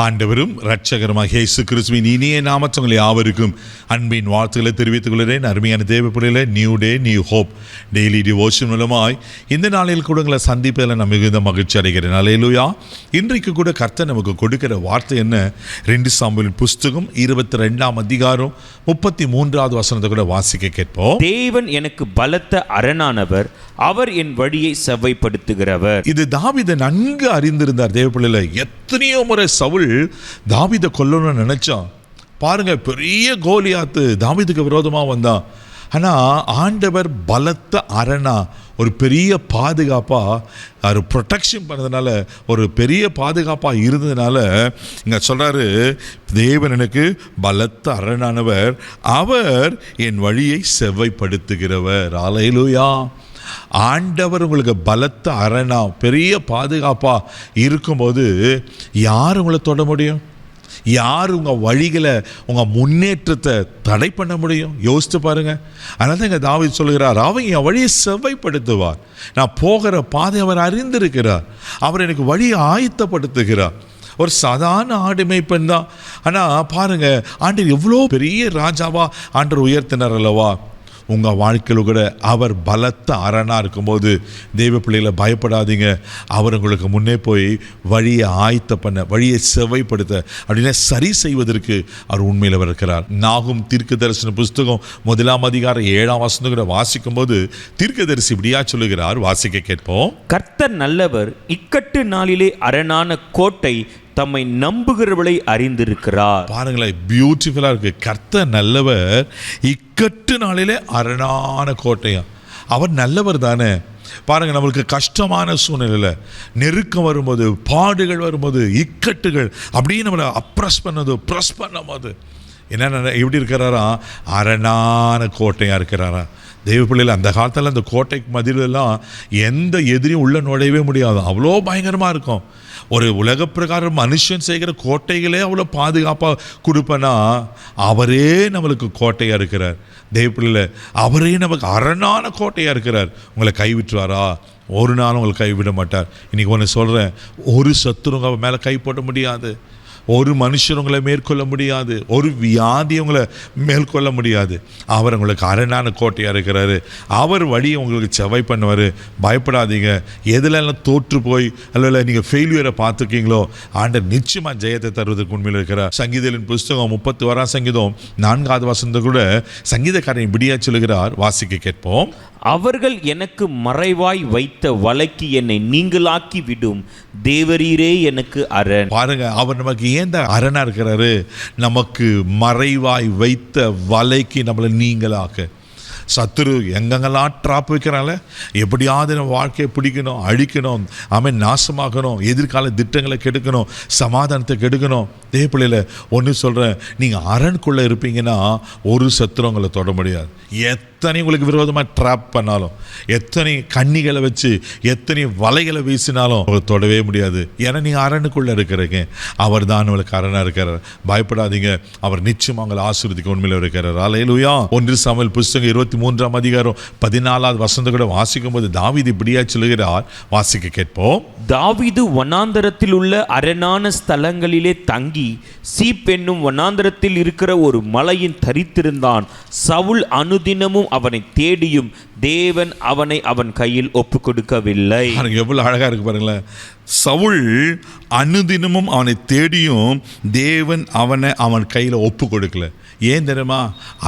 ஆண்டவரும் இரட்சகருமாகிய இயேசு கிறிஸ்துவின் இனிய நாமத்தில் உங்கள் யாவருக்கும் அன்பின் வாழ்த்துக்களை தெரிவித்துக் கொள்கிறேன். அருமையான தேவப்பிள்ளைகளே, new day new hope daily devotion மூலமாய் இந்த நாளில் கூட உங்களை சந்திப்பதில் நான் மிகுந்த மகிழ்ச்சி அடைகிறேன். அல்லேலூயா. இன்றைக்கு கூட கர்த்தர் நமக்கு கொடுக்கிற வார்த்தை என்ன? 2 சாமுவேல் புஸ்தகம் 22ஆம் அதிகாரம் 33வது வசனத்தை கூட வாசிக்க கேட்போம். தேவன் எனக்கு பலத்த அரணானவர், அவர் என் வழியை செவ்வைப்படுத்துகிறவர். இது தாவீது நன்கு அறிந்திருந்தார். தேவப்பிள்ளையில எத்தனையோ முறை சவுல் தாவீதை கொல்லணும்னு நினைச்சான். பாருங்க, பெரிய கோலியாத்து தாவீதுக்கு விரோதமா வந்தான். ஆனா ஆண்டவர் பலத்த அரணா, ஒரு பெரிய பாதுகாப்பா, ஒரு ப்ரொடெக்ஷன் பண்ணதுனால, ஒரு பெரிய பாதுகாப்பா இருந்ததுனால இங்க சொல்றாரு, தேவன் எனக்கு பலத்த அரணானவர், அவர் என் வழியை செவ்வைப்படுத்துகிறவர். அல்லேலூயா. ஆண்டவர் உங்களுக்கு பலத்த அரணா, பெரிய பாதுகாப்பா இருக்கும்போது யார் உங்களை தொட முடியும்? யார் உங்கள் வழிகளை, உங்கள் முன்னேற்றத்தை தடை பண்ண முடியும்? யோசித்து பாருங்க. அதனால தான் எங்கள் தாவீது சொல்கிறார், அவன் என் வழியை செவ்வைப்படுத்துவார். நான் போகிற பாதை அவர் அறிந்திருக்கிறார். அவர் எனக்கு வழியை ஆயத்தப்படுத்துகிறார். ஒரு சாதாரண ஆடு மேய்ப்பன் தான். ஆனால் பாருங்க, ஆண்டவர் எவ்வளோ பெரிய ராஜாவா ஆண்டவர் உயர்த்தினார் அல்லவா? உங்கள் வாழ்க்கையில் கூட அவர் பலத்த அரணாக இருக்கும்போது தெய்வ பிள்ளைகளை பயப்படாதீங்க. அவர் உங்களுக்கு முன்னே போய் வழியை ஆயத்த பண்ண, வழியை செவ்வைப்படுத்த, அப்படின்னா சரி செய்வதற்கு அவர் உண்மையில் இருக்கிறார். நாகும் தீர்க்கதரிசன புஸ்தகம் 1ஆம் அதிகாரம் 7ஆம் வசனம் கூட வாசிக்கும் போது தீர்க்கதரிசி இப்படியா சொல்லுகிறார், வாசிக்க கேட்போம். கர்த்தர் நல்லவர், இக்கட்டு நாளிலே அரணான கோட்டை தம்மை நம்புகிறவளை அறிந்திருக்கிறார். பாருங்களேன், பியூட்டிஃபுல்லா இருக்கு. கர்த்தர் நல்லவர், இக்கட்டு நாளிலே அரணான கோட்டையா. அவர் நல்லவர் தானே. பாருங்க, நம்மளுக்கு கஷ்டமான சூழ்நிலையில், நெருக்கம் வரும்போது, பாடுகள் வரும்போது, இக்கட்டுகள் அப்படியே நம்மளை ப்ரெஸ் பண்ணும் போது என்ன எப்படி இருக்கிறாரா? அரணான கோட்டையா இருக்கிறாரா? தெய்வ பிள்ளைகள், அந்த காலத்தில் அந்த கோட்டைக்கு மதிலெல்லாம் எந்த எதிரியும் உள்ள நுழையவே முடியாது. அவ்வளோ பயங்கரமாக இருக்கும். ஒரு உலக பிரகாரம் மனுஷன் செய்கிற கோட்டைகளே அவ்வளோ பாதுகாப்பாக கொடுப்பேன்னா, அவரே நம்மளுக்கு கோட்டையாக இருக்கிறார். தெய்வ பிள்ளைகள், அவரே நமக்கு அரணான கோட்டையாக இருக்கிறார். உங்களை கைவிட்டுவாரா? ஒரு நாளும் உங்களை கைவிட மாட்டார். இன்றைக்கி ஒன்று சொல்கிறேன், ஒரு சத்துருங்க மேலே கை போட முடியாது. ஒரு மனுஷன் உங்களை மேற்கொள்ள முடியாது. ஒரு வியாதி உங்களை மேற்கொள்ள முடியாது. அவர் உங்களுக்கு அரணான கோட்டையாக இருக்கிறாரு. அவர் வழியை உங்களுக்கு செவ்வாய் பண்ணுவார். பயப்படாதீங்க. எதுலெல்லாம் தோற்று போய் அல்ல நீங்கள் ஃபெயிலியரை பார்த்துருக்கீங்களோ, ஆண்டவர் நிச்சயமாக ஜெயத்தை தருவதற்கு உண்மையில் இருக்கிறார். சங்கீதத்தின் புஸ்தகம் 31ஆம் சங்கீதம் 4வது வசனத்தை கூட சங்கீதக்காரன் இப்படியா சொல்லுகிறார், வாசிக்க கேட்போம். அவர்கள் எனக்கு மறைவாய் வைத்த வலைக்கு என்னை நீங்களாக்கி விடும், தேவரீரே எனக்கு அரண். பாருங்க, அவர் நமக்கு ஏன் அரணா இருக்கிறாரு? நமக்கு மறைவாய் வைத்த வலைக்கு நம்மளை நீங்களாக்க. சத்துரு எங்கெங்கெல்லாம் ட்ராப் வைக்கிறாங்களே, எப்படியாவது நம்ம வாழ்க்கையை பிடிக்கணும், அழிக்கணும், நாசமாக்கணும், எதிர்கால திட்டங்களை கெடுக்கணும், சமாதானத்தை கெடுக்கணும். இதே பிள்ளையில் ஒன்று சொல்கிறேன், நீங்கள் அரண்குள்ளே இருப்பீங்கன்னா ஒரு சத்துரு உங்களை தொட முடியாது. எத்தனை உங்களுக்கு விரோதமாக ட்ராப் பண்ணாலும், எத்தனை கண்ணிகளை வச்சு, எத்தனை வலைகளை வீசினாலும் உங்களை தொடவே முடியாது. ஏன்னா நீங்கள் அரணுக்குள்ளே இருக்கிறீங்க. அவர் தான் உங்களுக்கு அரணாக இருக்கிறார். பயப்படாதீங்க. அவர் நிச்சயமாக உங்களை ஆசீர்வதிக்க உண்மையில் இருக்கிறார். அல்லேலூயா. 1 சாமுவேல் புஸ்தகம் 23ஆம் அதிகாரம் 14வது வசனத்தை கூட வாசிக்கும் போது தாவீது இப்படியா சொல்லுகிறார், வாசிக்க கேட்போம். தாவீது வனாந்தரத்தில் உள்ள அரணான ஸ்தலங்களிலே தங்கி சீப் என்னும் வனாந்தரத்தில் இருக்கிற ஒரு மலையின் தரித்திருந்தான். சவுல் அனுதினமும் அவனை தேடியும் தேவன் அவனை அவன் கையில் ஒப்பு கொடுக்கவில்லை. எவ்வளவு அழகா இருக்கு பாருங்களேன். சவுல் அனுதினமும் அவனை தேடியும் தேவன் அவனை அவன் கையில் ஒப்பு கொடுக்கல. ஏன் தெரியுமா?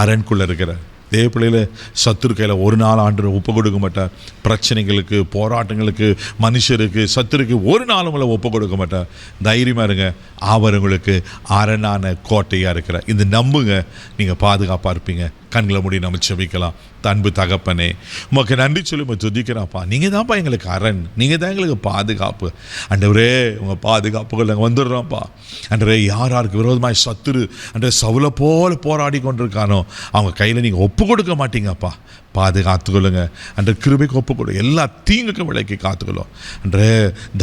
அரண்குள்ள இருக்கிற தேவ பிள்ளையில் சத்துரு கையில் ஒரு நாள் ஆண்டு ஒப்பு கொடுக்க மாட்டார். பிரச்சனைகளுக்கு, போராட்டங்களுக்கு, மனுஷருக்கு, சத்துருக்கு ஒரு நாள் உங்களை ஒப்பு கொடுக்க மாட்டார். தைரியமாக இருங்க. அவர் உங்களுக்கு அரணான கோட்டையாக இருக்கிறார். இந்த நம்புங்க, நீங்கள் பாதுகாப்பாக இருப்பீங்க. கண்களை மூடி நம்ம செபிக்கலாம். அன்பு தகப்பனே, உமக்கு நன்றி சொல்லி துதிக்கிறாப்பா. நீங்கள் தான்ப்பா எங்களுக்கு அரண், நீங்கள் தான் எங்களுக்கு பாதுகாப்பு. ஆண்டவரே, உங்கள் பாதுகாப்புகள் நாங்கள் வந்துடுறோம்ப்பா. ஆண்டவரே, யார் யாருக்கு விரோதமாக சத்துரு அன்றே சவுலை போல போராடி கொண்டிருக்கானோ அவங்க கையில் நீங்கள் ஒப்பு கொடுக்க மாட்டீங்கப்பா. பாதுகாத்துக்கொள்ளுங்க. அன்று கிருபைக்கு ஒப்பு கொடு, எல்லா தீங்குக்கும் விலைக்கு காத்துக்கொள்ளும். அன்றே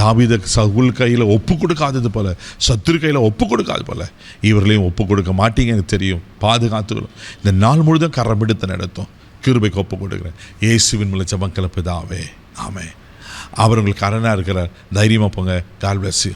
தாவீது சவுல் கையில் ஒப்பு கொடுக்காதது போல, சத்துரு கையில் ஒப்பு கொடுக்காது போல இவர்களையும் ஒப்பு கொடுக்க மாட்டீங்க, எனக்கு தெரியும். பாதுகாத்துக்கொள்ளும். இந்த நாள் முழுதும் கரம் எடுத்து நடத்தும். கிருபைக்கு ஒப்பு கொடுக்குறேன் இயேசுவின் மூலம் ஜெபம் பிதாவே, ஆமென். அவர் உங்களுக்கு அரணா இருக்கிறார். தைரியமாக போங்க. God bless you.